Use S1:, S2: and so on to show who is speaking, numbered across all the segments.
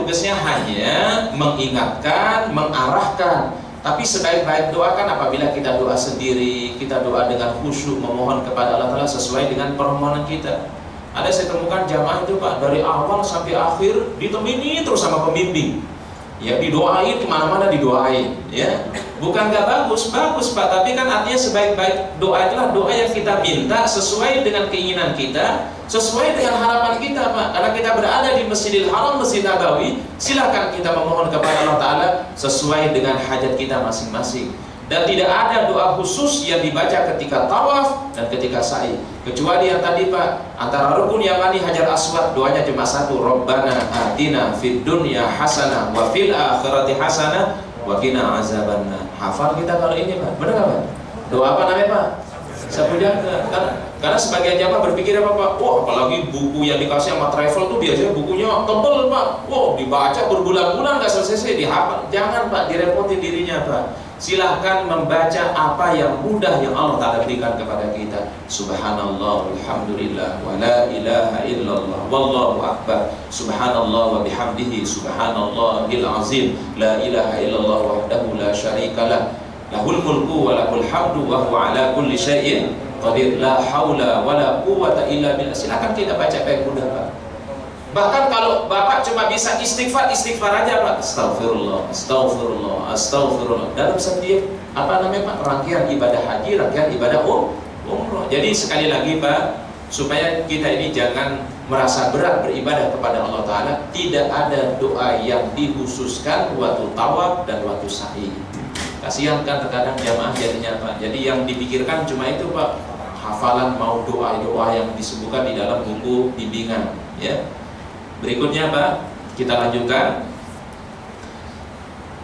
S1: tugasnya hanya mengingatkan, mengarahkan. Tapi sebaik-baik doa kan apabila kita doa sendiri, kita doa dengan khusyuk memohon kepada Allah Ta'ala sesuai dengan permohonan kita. Ada saya temukan jamaah itu Pak, dari awal sampai akhir ditemani terus sama pembimbing. Ya, didoain kemana-mana didoain, ya. Bukan nggak bagus, bagus Pak. Tapi kan artinya sebaik-baik doa itulah doa yang kita minta sesuai dengan keinginan kita, sesuai dengan harapan kita Pak. Karena kita berada di Masjidil Haram, Masjid Nabawi, silakan kita memohon kepada Allah Ta'ala sesuai dengan hajat kita masing-masing. Dan tidak ada doa khusus yang dibaca ketika tawaf dan ketika sa'i, kecuali yang tadi Pak, antara rukun yamani hajar aswad doanya cuma satu, Rabbana atina fid dunya hasanah wa fil akhirati hasanah wa qina azabannar. Hafal kita kalau ini Pak, benar nggak Pak? Doa apa namanya Pak? Sapu jaga. Karena sebagian jamaah berpikir apa Pak? Wah, apalagi buku yang dikasih sama travel tuh biasanya bukunya tebel Pak. Wah, dibaca berbulan-bulan nggak selesai dihafal. Jangan Pak, direpotin dirinya Pak. Silahkan membaca apa yang mudah yang Allah Ta'ala berikan kepada kita. Subhanallah, alhamdulillah, wa la ilaha illallah, wallahu akbar. Subhanallah wa bihamdihi, subhanallahil azim, la ilaha illallah wahdahu la syarikalah, lahul mulku wa lahul hamdu wa huwa ala kulli syai'in qadir, la haula wa la quwwata illa billah. Silahkan kita baca baik mudah Pak. Bahkan kalau Bapak cuma bisa istighfar aja Pak. Astagfirullah, astagfirullah, astagfirullah. Dalam setiap Pak, rangkaian ibadah haji, rangkaian ibadah umroh. Jadi sekali lagi Pak, supaya kita ini jangan merasa berat beribadah kepada Allah Ta'ala, tidak ada doa yang dikhususkan waktu tawaf dan waktu sa'i. Kasihan kan terkadang jamaah jadinya Pak. Jadi yang dipikirkan cuma itu Pak, hafalan mau doa-doa yang disebutkan di dalam buku bimbingan, ya. Berikutnya Pak, kita lanjutkan.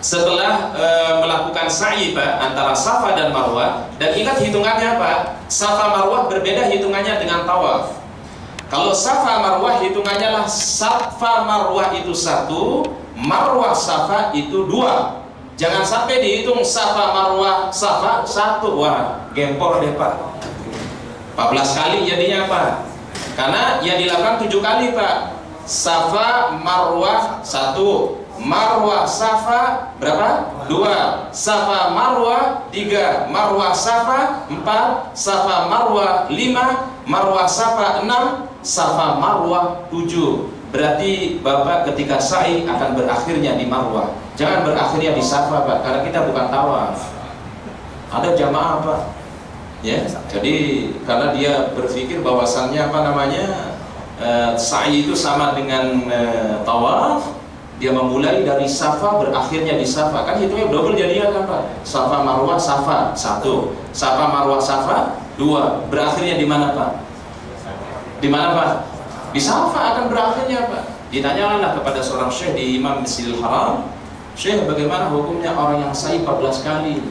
S1: Setelah melakukan sa'i Pak antara Safa dan Marwah, dan ingat hitungannya Pak, Safa Marwah berbeda hitungannya dengan tawaf. Kalau Safa Marwah hitungannya lah Safa Marwah itu 1, Marwah Safa itu 2. Jangan sampai dihitung Safa Marwah Safa 1. Wah, gempor deh Pak. 14 kali jadinya Pak. Karena yang dilakukan 7 kali Pak. Safa Marwah 1, Marwah Safa berapa? 2, Safa Marwah 3, Marwah Safa 4, Safa Marwah 5, Marwah Safa 6, Safa Marwah 7. Berarti Bapak ketika sa'i akan berakhirnya di Marwah. Jangan berakhirnya di Safa Pak, karena kita bukan tawaf. Ada jamaah Pak, ya. Jadi karena dia berpikir bahwasannya sa'i itu sama dengan tawaf, dia memulai dari Safa berakhirnya di Safa, kan hitungnya double jadinya kan Pak. Safa Marwah Safa 1, Safa Marwah Safa 2, berakhirnya di mana Pak? Di mana Pak? Di Safa akan berakhirnya Pak. Ditanyalah kepada seorang syekh di Imam Masjidil Haram, Syekh bagaimana hukumnya orang yang sa'i 14 kali?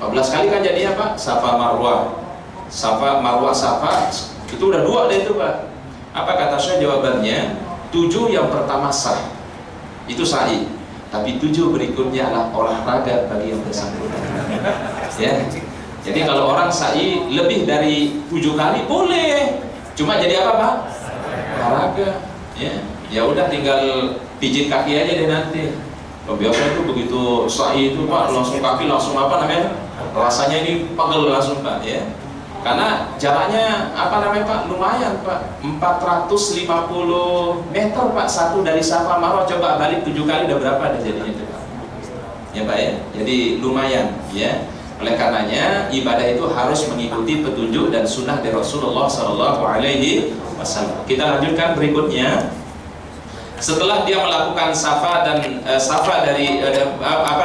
S1: 14 kali kan jadinya Pak? Safa Marwah, Safa Marwah Safa, itu udah 2 deh itu Pak. Apa kata saya? Jawabannya 7 yang pertama sah, itu sa'i. Tapi 7 berikutnya adalah olahraga bagi yang bersangkutan. Ya. Jadi kalau orang sa'i lebih dari 7 kali boleh. Cuma jadi apa Pak? Olahraga. Ya udah tinggal pijit kaki aja deh nanti. Biasanya itu begitu sa'i itu Pak, langsung kaki langsung rasanya ini pegel langsung Pak, ya. Karena jaraknya Pak, lumayan Pak, 450 meter Pak, satu dari Safa Marwah. Coba balik 7 kali udah berapa deh jadinya Pak? Ya Pak ya, jadi lumayan ya. Oleh karenanya ibadah itu harus mengikuti petunjuk dan sunnah dari Rasulullah SAW. Kita lanjutkan berikutnya. Setelah dia melakukan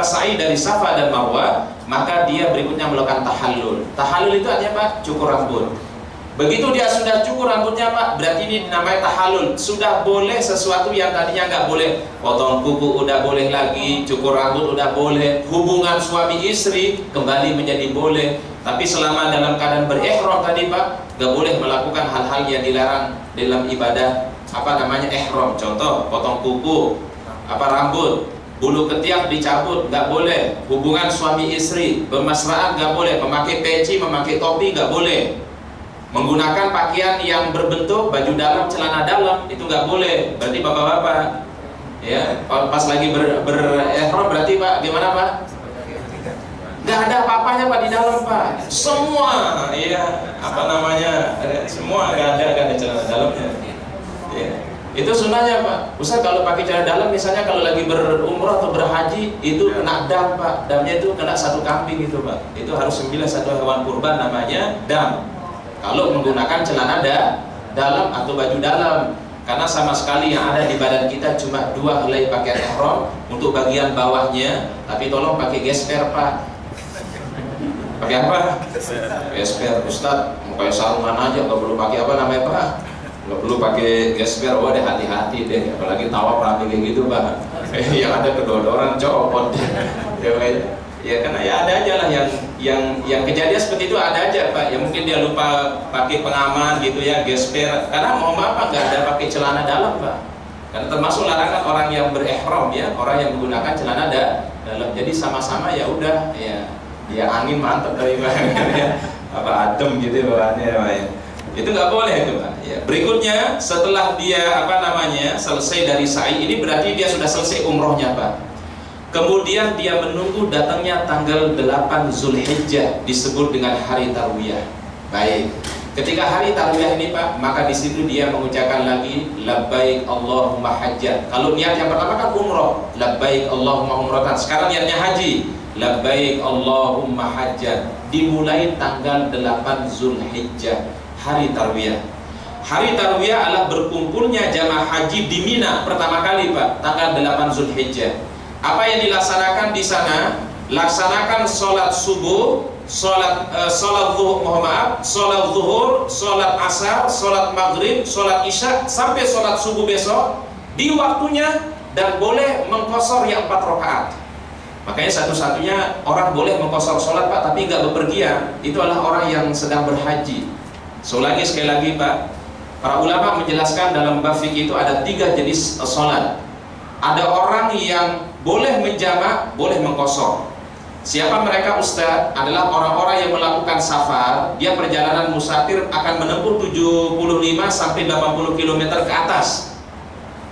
S1: sa'i dari Safa dan Marwah, maka dia berikutnya melakukan tahallul. Tahallul itu artinya Pak, cukur rambut. Begitu dia sudah cukur rambutnya Pak, berarti ini namanya tahallul. Sudah boleh sesuatu yang tadinya nggak boleh. Potong kuku udah boleh lagi, cukur rambut udah boleh, hubungan suami istri kembali menjadi boleh. Tapi selama dalam keadaan berihram tadi Pak, nggak boleh melakukan hal-hal yang dilarang dalam ibadah ihram. Contoh, potong kuku, rambut, bulu ketiak dicabut, nggak boleh. Hubungan suami istri, bermesraan nggak boleh. Memakai peci, memakai topi nggak boleh. Menggunakan pakaian yang berbentuk baju dalam, celana dalam, itu nggak boleh. Berarti bapak-bapak, Ya, pas lagi ihram berarti Pak gimana Pak? Nggak ada apa-apanya Pak di dalam Pak. Semua, ya apa namanya, semua nggak ada celana dalamnya. Ya. Itu sunnahnya Pak. Ustaz kalau pakai celana dalam misalnya kalau lagi berumrah atau berhaji itu kena dam Pak. Damnya itu kena satu kambing itu Pak. Itu harus sembelih satu hewan kurban namanya dam. Kalau menggunakan celana dalam atau baju dalam, karena sama sekali yang ada di badan kita cuma 2 helai pakaian ihram untuk bagian bawahnya, tapi tolong pakai gesper Pak. Pakai apa? Gesper. Ustaz mau pakai sarungan aja, nggak perlu pakai apa namanya Pak? Nggak perlu pakai gesper. Wah deh, hati-hati deh, apalagi tawaf rame kayak gitu Pak. Yang ada kedua-orang copot. Ya karena ya ada aja lah yang kejadian seperti itu ada aja Pak. Ya mungkin dia lupa pakai pengaman gitu ya, gesper. Karena mau apa nggak ada pakai celana dalam Pak. Karena termasuk larangan orang yang berihram ya, orang yang menggunakan celana dalam. Jadi sama-sama ya udah ya angin mantap dari Pak. Apa adem gitu bawaannya Pak ya. Itu nggak boleh itu Pak. Ya. Berikutnya setelah dia selesai dari sa'i ini berarti dia sudah selesai umrohnya Pak. Kemudian dia menunggu datangnya tanggal 8 Zulhijjah, disebut dengan hari tarwiyah. Baik. Ketika hari tarwiyah ini Pak, maka di situ dia mengucapkan lagi labbaik Allahumma hajjan. Kalau niat yang pertama kan umroh, labbaik Allahumma umratan. Sekarang niatnya haji, labbaik Allahumma hajjan. Dimulai tanggal 8 Zulhijjah, hari tarwiyah. Hari tarwiyah adalah berkumpulnya jamaah haji di Mina pertama kali Pak, tanggal 8 Zulhijjah. Apa yang dilaksanakan di sana? Laksanakan sholat subuh, sholat zuhur, sholat asar, sholat maghrib, sholat isya sampai sholat subuh besok di waktunya, dan boleh mengqashar yang 4 rakaat. Makanya satu-satunya orang boleh mengqashar sholat Pak, tapi nggak bepergian, itu adalah orang yang sedang berhaji. Sekali lagi Pak, para ulama menjelaskan dalam bab fikih itu ada 3 jenis sholat. Ada orang yang boleh menjamak, boleh mengqashar. Siapa mereka Ustaz? Adalah orang-orang yang melakukan safar, dia perjalanan musafir akan menempuh 75 sampai 80 km ke atas.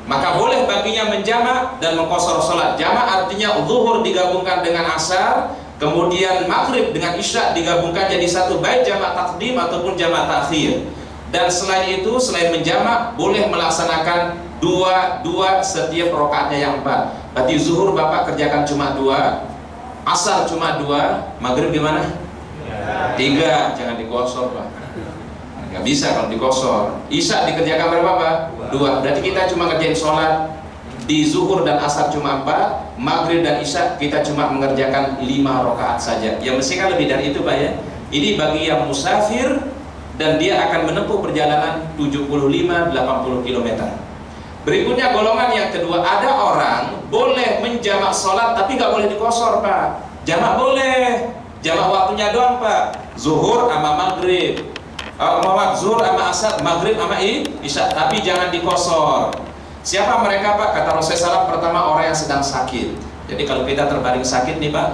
S1: Maka boleh baginya menjamak dan mengqashar salat. Jamak artinya zuhur digabungkan dengan asar, kemudian maghrib dengan isya digabungkan jadi satu, baik jamak takdim ataupun jamak takhir. Dan selain itu, selain menjamak, boleh melaksanakan dua setiap rakaatnya yang 4. Berarti zuhur Bapak kerjakan cuma 2, asar cuma 2, maghrib gimana? 3, jangan dikosor Pak. Nggak bisa kalau dikosor. Isya dikerjakan berapa Pak? 2. Berarti kita cuma kerjain sholat di zuhur dan asar cuma 4, maghrib dan isya kita cuma mengerjakan 5 rakaat saja. Yang mesti kan lebih dari itu Pak ya. Ini bagi yang musafir dan dia akan menempuh perjalanan 75-80 km. Berikutnya golongan yang kedua, ada orang boleh menjamak sholat tapi nggak boleh dikosor Pak. Jamak boleh, jamak waktunya doang Pak. Zuhur sama maghrib, zuhur sama asar, maghrib sama isya, tapi jangan dikosor. Siapa mereka Pak? Kata Rasulullah SAW, pertama orang yang sedang sakit. Jadi kalau kita terbaring sakit nih Pak,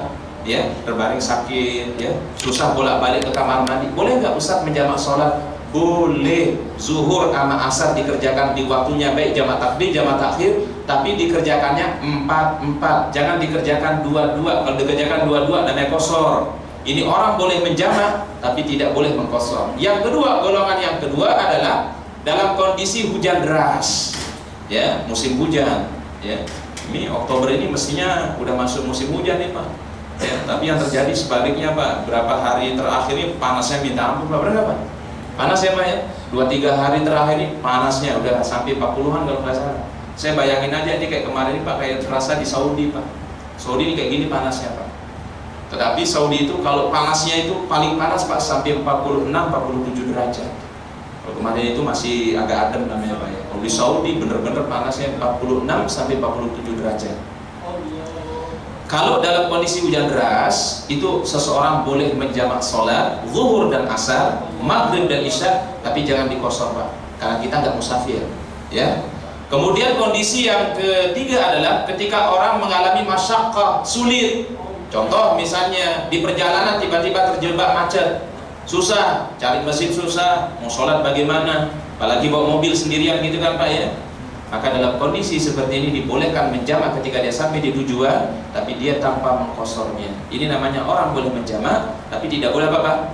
S1: ya terbaring sakit, ya susah bolak-balik ke kamar mandi, boleh nggak Ustaz menjamak sholat? Boleh. Zuhur sama asar dikerjakan di waktunya, baik jamak takdim, jamak takhir, tapi dikerjakannya 4-4, jangan dikerjakan 2-2. Kalau dikerjakan 2-2 namanya qashar. Ini orang boleh menjamak tapi tidak boleh mengqashar. Yang kedua, golongan yang kedua adalah dalam kondisi hujan deras, ya musim hujan, ya ini Oktober ini mestinya udah masuk musim hujan nih Pak, ya, tapi yang terjadi sebaliknya Pak. Berapa hari terakhir ini panasnya minta ampun Pak. Berapa Pak? Panas ya Pak ya, 2-3 hari terakhir ini panasnya udah sampai 40-an kalau nggak salah. Saya bayangin aja ini kayak kemarin ini Pak, kayak terasa di Saudi Pak. Saudi ini kayak gini panasnya Pak. Tetapi Saudi itu kalau panasnya itu paling panas Pak sampai 46-47 derajat. Kalau kemarin itu masih agak adem namanya Pak ya. Kalau di Saudi bener-bener panasnya 46-47 derajat. Kalau dalam kondisi hujan deras, itu seseorang boleh menjamak sholat zuhur dan asar, maghrib dan isya, tapi jangan dikosor Pak, karena kita nggak musafir, ya. Kemudian kondisi yang ketiga adalah ketika orang mengalami masyaqqah, sulit. Contoh misalnya di perjalanan tiba-tiba terjebak macet, susah, cari masjid susah, mau sholat bagaimana, apalagi bawa mobil sendirian gitu kan Pak ya. Maka dalam kondisi seperti ini dibolehkan menjamak ketika dia sampai di tujuan, tapi dia tanpa mengkosornya. Ini namanya orang boleh menjamak, tapi tidak boleh apa?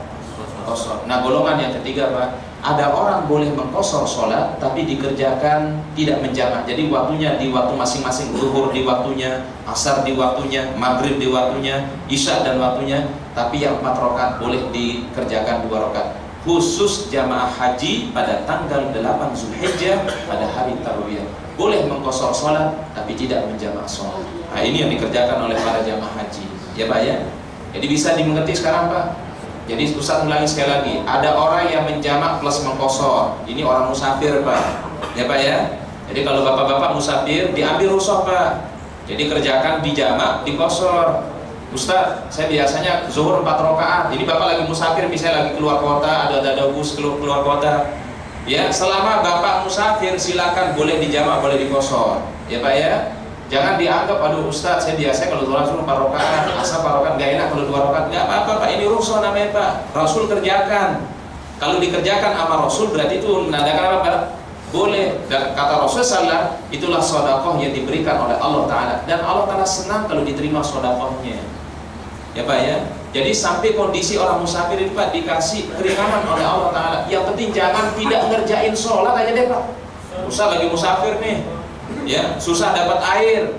S1: Kosor. Nah, golongan yang ketiga Pak, ada orang boleh mengkosor sholat, tapi dikerjakan tidak menjamak. Jadi waktunya di waktu masing-masing, zuhur di waktunya, asar di waktunya, maghrib di waktunya, isya dan waktunya, tapi yang 4 rakaat boleh dikerjakan 2 rakaat. Khusus jamaah haji pada tanggal 8 Zulhijjah pada hari Tarwiyah boleh mengkosor sholat tapi tidak menjamak sholat. Nah, ini yang dikerjakan oleh para jamaah haji, ya Pak ya. Jadi bisa dimengerti sekarang Pak. Jadi Ustaz ulangi sekali lagi, ada orang yang menjamak plus mengkosor. Ini orang musafir Pak, ya Pak ya. Jadi kalau bapak-bapak musafir diambil rukhsah Pak. Jadi kerjakan dijamak, dikosor. Ustaz, saya biasanya zuhur 4 rakaat. Ini bapak lagi musafir, misalnya lagi keluar kota, ada bus keluar kota. Ya, selama bapak musafir silakan boleh dijamak, boleh dikosor. Ya Pak ya. Jangan dianggap, aduh Ustaz, saya biasanya kalau zuhur 4 rakaat, asar 4 rakaat, gak enak kalau 2 rakaat. Gak apa-apa Pak, ini rukhsah namanya Pak. Rasul kerjakan. Kalau dikerjakan sama Rasul berarti itu menandakan apa Pak? Boleh. Dan kata Rasul sallallahu, itulah sedekah yang diberikan oleh Allah Ta'ala. Dan Allah Ta'ala senang kalau diterima sedekahnya. Ya Pak ya. Jadi sampai kondisi orang musafir itu Pak dikasih keringanan oleh Allah Ta'ala. Yang penting jangan tidak ngerjain sholat aja deh Pak. Ustaz lagi musafir nih, ya susah dapat air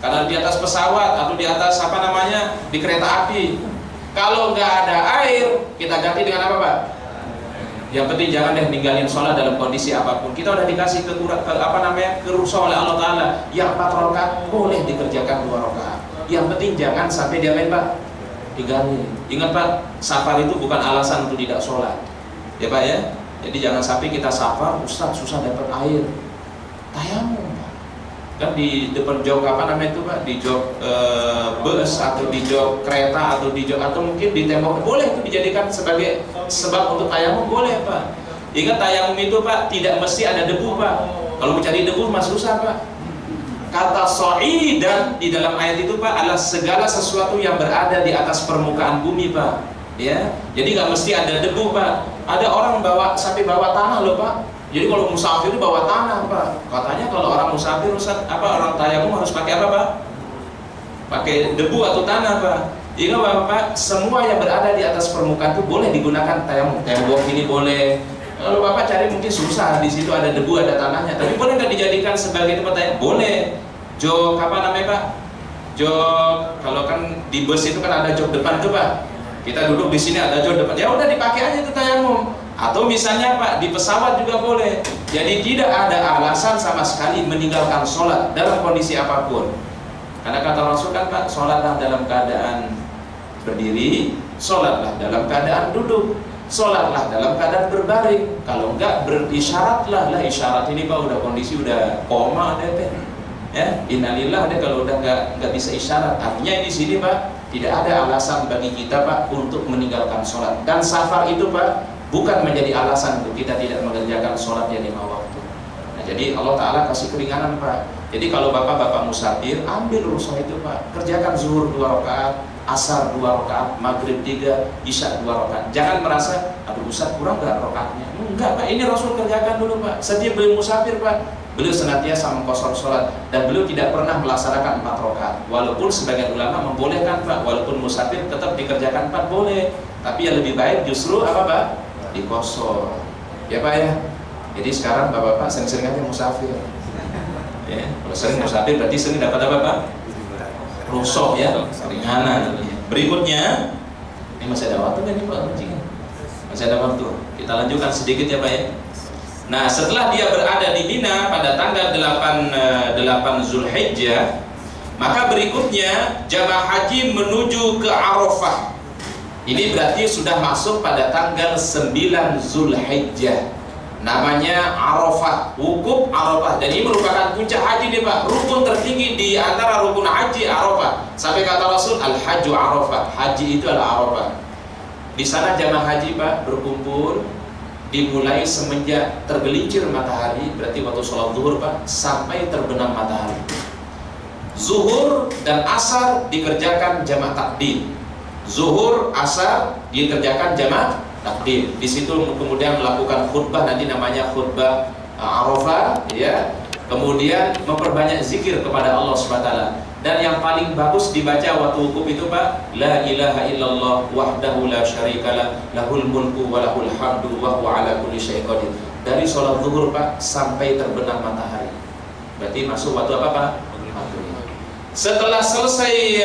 S1: karena di atas pesawat atau di atas apa namanya di kereta api. Kalau nggak ada air kita ganti dengan apa Pak? Yang penting jangan deh ninggalin sholat dalam kondisi apapun. Kita udah dikasih kerusak oleh Allah Ta'ala. Yang 4 rakaat boleh dikerjakan 2 rakaat. Yang penting jangan sampai diapain Pak? Diganti. Ingat Pak, safar itu bukan alasan untuk tidak sholat, ya Pak ya. Jadi jangan sampai kita safar, Ustaz susah dapat air, tayamum Pak. Kan di depan jok apa namanya itu Pak, di jok bus atau di jok kereta atau di jok atau mungkin di tembok, boleh itu dijadikan sebagai sebab untuk tayamum, boleh Pak. Ingat tayamum itu Pak tidak mesti ada debu Pak. Kalau mencari debu masih susah Pak. Kata so'idan di dalam ayat itu Pak adalah segala sesuatu yang berada di atas permukaan bumi Pak. Ya, jadi nggak mesti ada debu Pak. Ada orang sampai bawa tanah loh Pak. Jadi kalau musafir itu bawa tanah Pak. Katanya kalau orang musafir orang tayamum harus pakai apa Pak? Pakai debu atau tanah Pak. Ingat Bapak, semua yang berada di atas permukaan itu boleh digunakan tayamum. Tembok ini boleh. Kalau Bapak cari mungkin susah, di situ ada debu, ada tanahnya. Tapi boleh nggak dijadikan sebagai tempat tayamum? Boleh. Jok apa namanya Pak? Jok, kalau kan di bus itu kan ada jok depan tuh Pak. Kita duduk di sini ada jok depan. Ya udah dipakai aja itu tayamum. Atau misalnya Pak di pesawat juga boleh. Jadi tidak ada alasan sama sekali meninggalkan sholat dalam kondisi apapun. Karena kata Rasul kan Pak, sholatlah dalam keadaan berdiri, sholatlah dalam keadaan duduk, sholatlah dalam keadaan berbaring. Kalau enggak berisyaratlah. Lah isyarat ini Pak udah kondisi udah koma deh. Ya, innalillah deh kalau udah nggak bisa isyarat. Artinya di sini Pak tidak ada alasan bagi kita Pak untuk meninggalkan sholat. Dan safar itu Pak bukan menjadi alasan untuk kita tidak mengerjakan sholat yang 5 waktu. Nah, jadi Allah Ta'ala kasih keringanan Pak. Jadi kalau bapak-bapak musafir ambil rukhsah itu Pak. Kerjakan zuhur 2 rakaat, asar 2 rakaat, maghrib 3, isya 2 rakaat. Jangan merasa aduh Ustaz kurang nggak rakaatnya. Enggak Pak, ini Rasul kerjakan dulu Pak. Setiap beliau musafir Pak, beliau senantiasa mengkosor sholat dan beliau tidak pernah melaksanakan 4 rakaat. Walaupun sebagian ulama membolehkan Pak, walaupun musafir tetap dikerjakan 4 boleh. Tapi yang lebih baik justru apa Pak? Dikosor. Ya Pak ya. Jadi sekarang bapak-bapak sering-sering aja musafir. Ya, kalau sering musafir berarti sering dapat apa Pak? Rukhsah ya, keringanan. Berikutnya, ini masih ada waktu kan nih Pak? Masih ada waktu. Kita lanjutkan sedikit ya Pak ya. Nah, setelah dia berada di Mina pada tanggal 8 Zulhijjah, maka berikutnya jamaah haji menuju ke Arafah. Ini berarti sudah masuk pada tanggal 9 Zulhijjah. Namanya Arafah, wukuf Arafah. Dan ini merupakan puncak haji nih Pak. Rukun tertinggi di antara rukun haji Arafah. Sampai kata Rasul, Al-Hajju Arafah. Haji itu adalah Arafah. Di sana jamaah haji Pak berkumpul dimulai semenjak tergelincir matahari, berarti waktu sholat zuhur Pak, sampai terbenam matahari. Zuhur dan asar dikerjakan jamaah takdim. Zuhur, asar dikerjakan jamaah takdim. Di situ kemudian melakukan khutbah, nanti namanya khutbah Arafah, ya. Kemudian memperbanyak zikir kepada Allah SWT. Dan yang paling bagus dibaca waktu wukuf itu Pak, la ilaha illallah wahdahu la syarikalah lahul mulku wa lahul hamdu wa huwa ala kulli syai'in qadir. Dari sholat zuhur Pak sampai terbenam matahari. Berarti masuk waktu apa Pak? Setelah selesai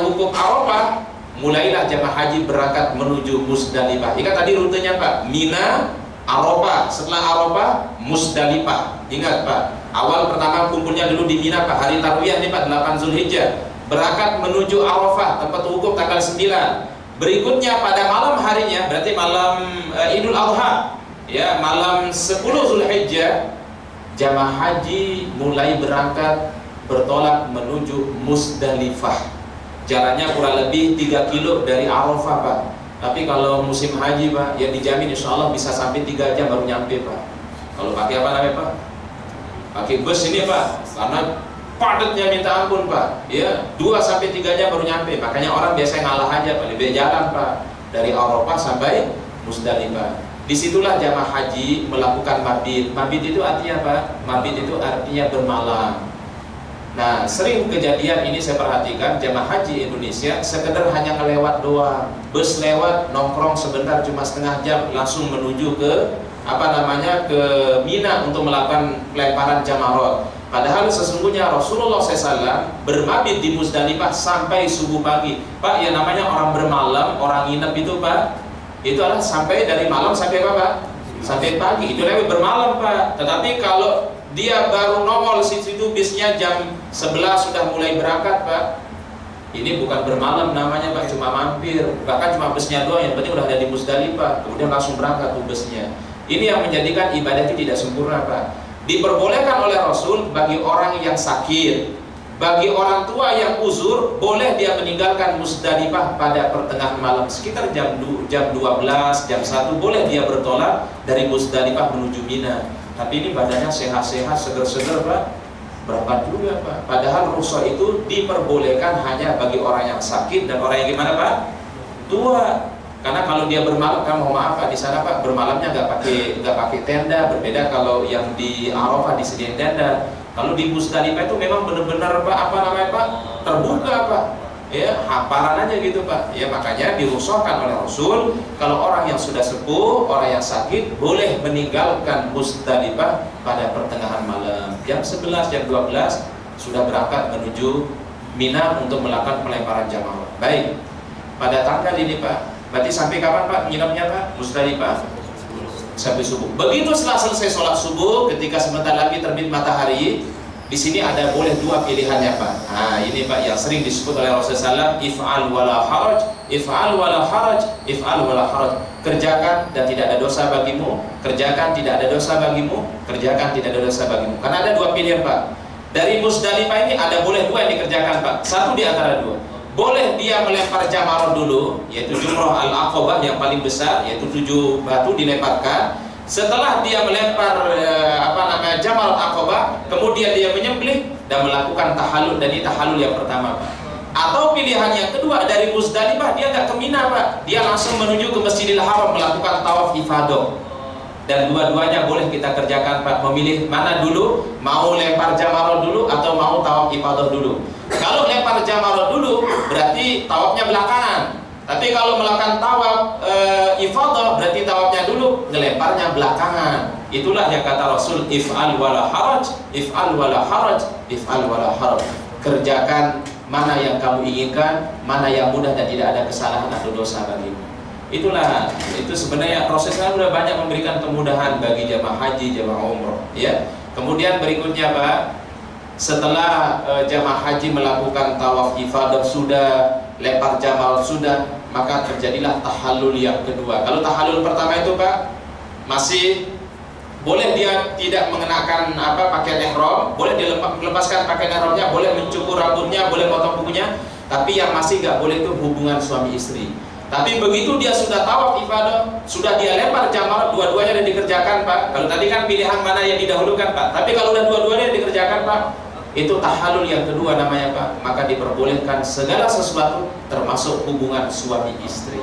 S1: wukuf Arafah, mulailah jamaah haji berangkat menuju Musdalifah. Ingat tadi rutenya Pak, Mina, Arafah. Setelah Arafah, Musdalifah. Ingat Pak, awal pertama kumpulnya dulu di Mina Pak, hari Tarwiyah nih Pak, 8 Zulhijjah. Berangkat menuju Arafah, tempat wukuf tanggal 9. Berikutnya pada malam harinya, berarti malam Idul Adha, ya, malam 10 Zulhijjah, jamaah haji mulai berangkat bertolak menuju Musdalifah. Jaraknya kurang lebih 3 kilo dari Arafah Pak. Tapi kalau musim haji Pak, ya dijamin insya Allah bisa sampai 3 jam baru nyampe Pak. Kalau pakai apa namanya Pak? Pakai bus ini Pak, karena padatnya minta ampun Pak. Ya, 2-3 jam baru nyampe. Makanya orang biasanya ngalah aja Pak, lebih jalan Pak dari Arafah sampai Musdalifah. Disitulah jamaah haji melakukan mabit. Mabit itu artinya apa? Mabit itu artinya bermalam. Nah, sering kejadian ini saya perhatikan jamaah haji Indonesia sekedar hanya ngelewat doang. Bus lewat, nongkrong sebentar cuma setengah jam, langsung menuju ke ke Mina untuk melakukan pelemparan jamarot. Padahal sesungguhnya Rasulullah SAW bermabit di Musdalifah sampai subuh pagi. Pak, ya namanya orang bermalam, orang nginep itu Pak, itu adalah sampai dari malam sampai apa Pak? Sampai pagi, itu namanya bermalam Pak. Tetapi kalau dia baru nongol situ bisnya jam 11 sudah mulai berangkat Pak, ini bukan bermalam namanya Pak, cuma mampir. Bahkan cuma busnya doang, yang penting udah ada di Musdalifah, kemudian langsung berangkat tuh busnya. Ini yang menjadikan ibadah itu tidak sempurna Pak. Diperbolehkan oleh Rasul bagi orang yang sakit, bagi orang tua yang uzur, boleh dia meninggalkan Musdalifah pada pertengahan malam, sekitar jam 12, jam 1, boleh dia bertolak dari Musdalifah menuju Mina. Tapi ini badannya sehat-sehat, seger-seger Pak, berangkat juga Pak. Padahal rukhsah itu diperbolehkan hanya bagi orang yang sakit dan orang yang gimana Pak? Tua. Karena kalau dia bermalam, kan mohon maaf Pak, di sana Pak bermalamnya nggak pakai tenda. Berbeda kalau yang di Arafah disediain tenda. Kalau di Musdalifah itu memang benar-benar Pak Pak terbuka Pak. Ya, hamparan aja gitu Pak. Ya, makanya dirukhsahkan oleh Rasul kalau orang yang sudah sepuh, orang yang sakit boleh meninggalkan Musdalifah pada pertengahan malam. Jam 11, jam 12 sudah berangkat menuju Mina untuk melakukan pelemparan jamaah. Baik. Pada tanggal ini Pak, berarti sampai kapan Pak nginapnya Pak? Musdalifah sampai subuh. Begitu setelah selesai sholat subuh, ketika sebentar lagi terbit matahari, di sini ada boleh 2 pilihannya Pak. Nah ini Pak yang sering disebut oleh Rasulullah SAW, if'al wala haraj, if'al wala haraj, if'al wala haraj. Kerjakan dan tidak ada dosa bagimu, kerjakan tidak ada dosa bagimu, kerjakan tidak ada dosa bagimu. Karena ada 2 pilihan Pak. Dari Musdalifah ini ada boleh 2 yang dikerjakan Pak. Satu di antara 2. Boleh dia melempar jamarah dulu, yaitu jumrah al-aqabah yang paling besar, yaitu 7 batu dilemparkan. Setelah dia melempar jamarah aqabah, kemudian dia menyembelih dan melakukan tahallul, dan ini tahallul yang pertama Pak. Atau pilihan yang kedua, dari Musdalifah dia nggak ke Mina Pak, dia langsung menuju ke Masjidil Haram melakukan tawaf ifadah. Dan dua-duanya boleh kita kerjakan Pak. Memilih mana dulu, mau lempar jamarah dulu atau mau tawaf ifadah dulu. Kalau lempar jamarah dulu berarti tawafnya belakangan. Tapi kalau melakukan tawaf ifadah berarti tawafnya dulu, ngelemparnya belakangan. Itulah yang kata Rasul, if'al wala haraj, if'al wala haraj, if'al wala haraj. Kerjakan mana yang kamu inginkan, mana yang mudah dan tidak ada kesalahan atau dosa bagimu. Itulah, itu sebenarnya prosesnya sudah banyak memberikan kemudahan bagi jamaah haji, jamaah umroh ya. Kemudian berikutnya Pak, setelah jamaah haji melakukan tawaf ifadah sudah, lempar jamal sudah, maka terjadilah tahallul yang kedua. Kalau tahallul pertama itu Pak, masih boleh dia tidak mengenakan pakaian ihram, boleh dia melepaskan pakaian ihramnya, boleh mencukur rambutnya, boleh potong kukunya, tapi yang masih nggak boleh itu hubungan suami istri. Tapi begitu dia sudah tawaf ifadah, sudah dia lempar jamarah, dua-duanya sudah dikerjakan Pak. Kalau tadi kan pilihan mana yang didahulukan Pak, tapi kalau udah dua-duanya dikerjakan Pak, itu tahallul yang kedua namanya Pak. Maka diperbolehkan segala sesuatu termasuk hubungan suami istri.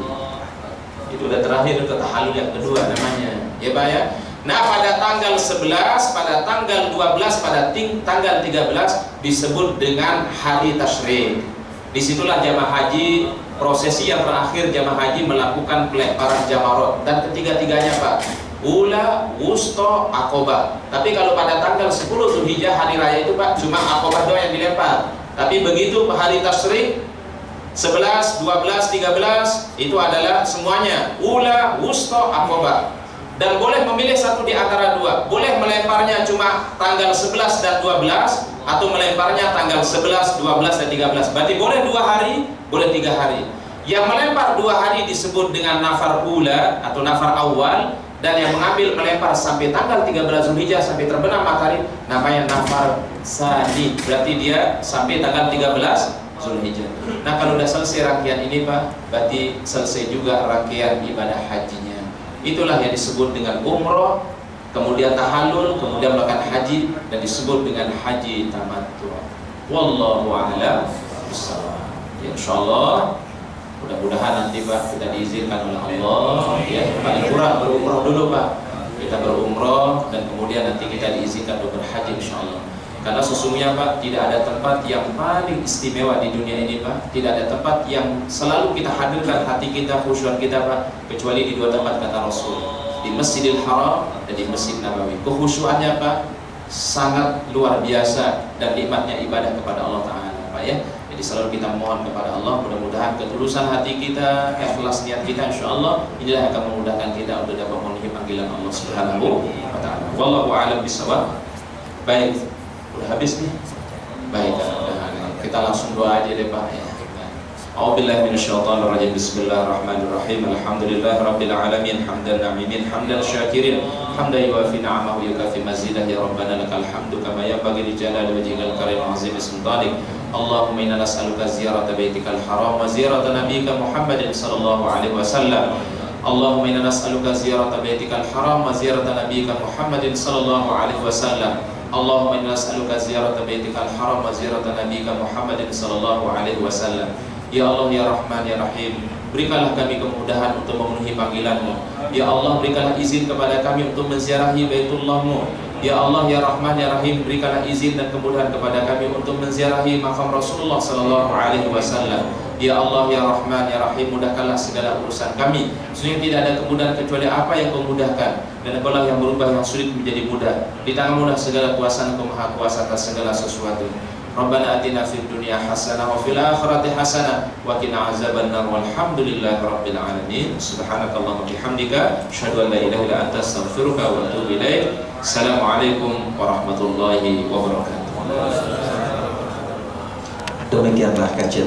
S1: Itu udah terakhir, itu tahallul yang kedua namanya ya Pak ya. Nah, pada tanggal 11, pada tanggal 12, pada tanggal 13 disebut dengan hari tasyrik. Disitulah jamaah haji, prosesi yang terakhir jamaah haji melakukan pelemparan jamarot, dan ketiga-tiganya Pak, ula, wusto, akobah. Tapi kalau pada tanggal 10 Zulhijjah hari raya itu Pak, cuma akobah doang yang dilempar. Tapi begitu hari tasyrik 11, 12, 13 itu adalah semuanya ula, wusto, akobah. Dan boleh memilih satu di antara dua. Boleh melemparnya cuma tanggal 11 dan 12, atau melemparnya tanggal 11, 12, dan 13. Berarti boleh 2 hari, boleh 3 hari. Yang melempar 2 hari disebut dengan nafar ula atau nafar awal, dan yang mengambil melempar sampai tanggal 13 Zulhijjah sampai terbenam matahari namanya nafar sani. Berarti dia sampai tanggal 13 Zulhijjah. Nah, kalau sudah selesai rangkaian ini Pak, berarti selesai juga rangkaian ibadah hajinya. Itulah yang disebut dengan umroh, kemudian tahallul, kemudian melakukan haji, dan disebut dengan haji tamattu. Wallahu a'lam bishawab. Ya, insyaallah mudah-mudahan nanti Pak kita diizinkan oleh Allah, ya, paling kurang berumroh dulu Pak. Kita berumroh dan kemudian nanti kita diizinkan untuk berhaji insyaallah. Karena sesungguhnya Pak, tidak ada tempat yang paling istimewa di dunia ini Pak. Tidak ada tempat yang selalu kita hadirkan hati kita, khusyuk kita Pak, kecuali di 2 tempat kata Rasul, di Masjidil Haram dan di Masjid Nabawi. Kekhusyuannya Pak sangat luar biasa, dan nikmatnya ibadah kepada Allah Ta'ala Pak, ya. Jadi selalu kita mohon kepada Allah, mudah-mudahan ketulusan hati kita, ikhlas niat kita, insyaallah inilah akan memudahkan kita untuk dapat memenuhi panggilan Allah Subhanahu wa Ta'ala. Wallahu a'lam bishawab. Baik, udah habis nih. Baik, kita langsung doa aja deh Pak, ya. A'udzubillahi minasyaitonir rajim. Bismillahirrahmanirrahim. Alhamdulillahirabbil alamin, hamdan na'imin, hamdan syakirin, hamdan yuwafi ni'amahu yukafi mazidah. Ya Rabbana lakal hamdu kama yanbaghi li jalali wajhikal karim wa 'azimi sultanik. Allahumma inna nas'aluka ziyarata baitikal haram wa ziyarata nabiyyika Muhammadin sallallahu alaihi wasallam. Allahumma inna nas'aluka ziyarata baitikal haram wa ziyarata nabiyyika Muhammadin sallallahu alaihi wasallam. Allahumma inna nas'aluka ziyarata baitikal haram wa ziyarata nabiyyika Muhammadin sallallahu alaihi wasallam. Ya Allah, ya Rahman, ya Rahim, berikanlah kami kemudahan untuk memenuhi panggilan-Mu. Ya Allah, berikanlah izin kepada kami untuk menziarahi Baitullah-Mu. Ya Allah, ya Rahman, ya Rahim, berikanlah izin dan kemudahan kepada kami untuk menziarahi makam Rasulullah sallallahu alaihi wasallam. Ya Allah, ya Rahman, ya Rahim, mudahkanlah segala urusan kami. Sesungguhnya tidak ada kemudahan kecuali apa yang Kau mudahkan, dan Engkau-lah yang berubah yang sulit menjadi mudah. Di tangan-Mu lah segala kuasa, Engkau Maha Kuasa atas segala sesuatu. Rabbana atina fid dunya hasanah wa fil akhirati hasanah wa qina azabannar, walhamdulillahi rabbil alamin. Subhanakallahumma bihamdika asyhadu an la ilaha illa anta astaghfiruka wa atubu ilaik. Assalamualaikum warahmatullahi wabarakatuh.
S2: Demikianlah kajian